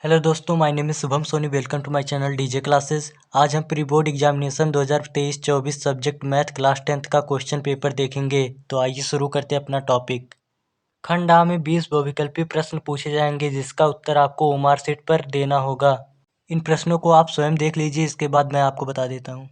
Hello दोस्तों, my name is Shubham Soni. Welcome to my channel DJ classes. आज हम pre board examination 2023-24 subject math class 10th का question paper देखेंगे। तो आइए शुरू करते हैं अपना टॉपिक। खंड आ में 20 बहुविकल्पी प्रश्न पूछे जाएंगे जिसका उत्तर आपको ओमार शीट पर देना होगा। इन प्रश्नों को आप स्वयं देख लीजिए, इसके बाद मैं आपको बता देता हूँ।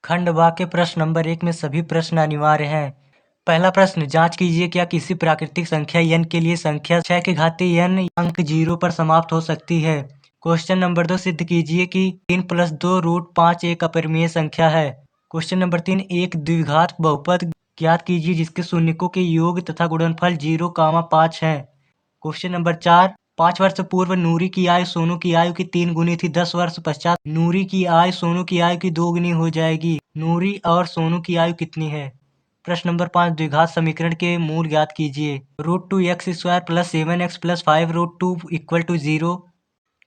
खंड बा के प्रश्न नंबर 1 में सभी प्रश्न अनिवार्य हैं। पहला प्रश्न, जांच कीजिए क्या किसी प्राकृतिक संख्या n के लिए संख्या 6 के घातीय n अंक 0 पर समाप्त हो सकती है। क्वेश्चन नंबर 2, सिद्ध कीजिए कि 3 + 2 √5 एक अपरिमेय संख्या है। क्वेश्चन नंबर 3, एक द्विघात बहुपद ज्ञात कीजिए जिसके शून्यकों के योग तथा गुणनफल 0, 5 है। क्वेश्चन नंबर 4, 5 वर्ष पूर्व नूरी की आयु सोनू की आयु की 3 गुनी थी। 10 वर्ष पश्चात नूरी की आयु सोनू की आयु की 2 गुनी हो जाएगी। नूरी और सोनू की आयु कितनी है? प्रश्न नंबर 5, द्विघात समीकरण के मूल ज्ञात कीजिए। √2x² + 7x + 5√2 = 0।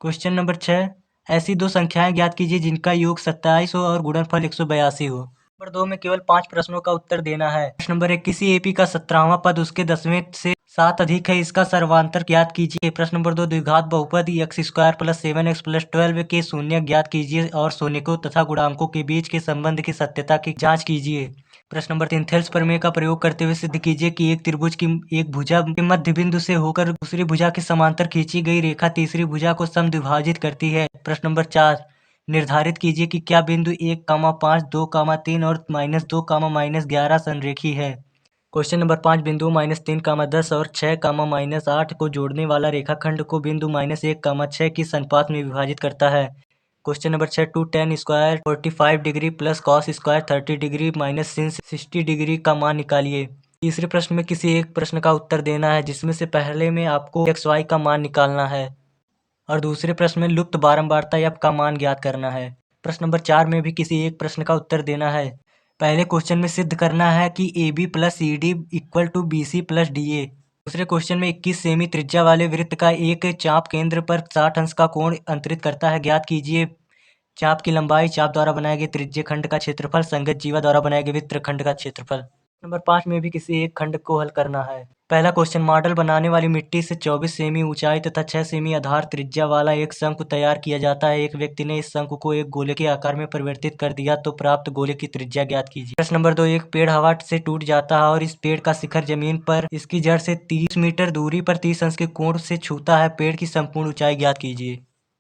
क्वेश्चन नंबर 6, ऐसी दो संख्याएं ज्ञात कीजिए जिनका योग 27 हो और गुणनफल 182 हो। नंबर 2 में केवल 5 प्रश्नों का उत्तर देना है। प्रश्न नंबर 1, किसी एपी का 17वां पद उसके 10वें से 7 अधिक है, इसका सर्वांतर ज्ञात कीजिए। प्रश्न नंबर 2, द्विघात बहुपद x² + 7x + 12 के शून्य ज्ञात कीजिए और शून्यकों तथा गुणांकों के बीच के संबंध की सत्यता की जांच कीजिए। प्रश्न नंबर 3, थेल्स प्रमेय का प्रयोग करते हुए सिद्ध कीजिए कि एक त्रिभुज की एक भुजा के मध्य बिंदु से होकर दूसरी भुजा के समांतर खींची गई रेखा तीसरी भुजा को समद्विभाजित करती है। प्रश्न नंबर 4, निर्धारित कीजिए कि क्या बिंदु 1, 5, 2, 3 और -2, -11 संरेखी है। क्वेश्चन नंबर 5, बिंदु -3, 10 और 6, -8 को जोड़ने वाला रेखाखंड को बिंदु -1, 6 की अनुपात में विभाजित करता है। Question number 6, 2 tan square 45 degree plus cos square 30 degree minus sin 60 degree का मान निकालिए। तीसरे प्रश्न में किसी एक प्रश्न का उत्तर देना है जिसमें से पहले में आपको xy का मान निकालना है और दूसरे प्रश्न में लुप्त बारंबारता f का मान ज्ञात करना है। प्रश्न नंबर 4 में भी किसी एक प्रश्न का उत्तर देना है। पहले क्वेश्चन में सिद्ध करना है कि AB + CD = BC + DA। दूसरे क्वेश्चन में 21 सेमी त्रिज्या वाले वृत्त का एक चाप केंद्र पर 60 अंश का कोण अंतरित करता है। ज्ञात कीजिए चाप की लंबाई, चाप द्वारा बनाए गए त्रिज्य खंड का क्षेत्रफल, संगत जीवा द्वारा बनाए गए वृत्तखंड का क्षेत्रफल। नंबर 5 में भी किसी एक खंड को हल करना है। पहला क्वेश्चन, मॉडल बनाने वाली मिट्टी से 24 सेमी ऊंचाई तथा 6 सेमी आधार त्रिज्या वाला एक शंकु तैयार किया जाता है। एक व्यक्ति ने इस शंकु को एक गोले के आकार में परिवर्तित कर दिया तो प्राप्त गोले की त्रिज्या ज्ञात कीजिए। प्रश्न नंबर 2, एक पेड़ हवा से टूट जाता है और इस पेड़ का शिखर जमीन पर इसकी जड़ से 30 मीटर दूरी पर 30 अंश के कोण से छूता है। पेड़ की संपूर्ण ऊंचाई ज्ञात कीजिए।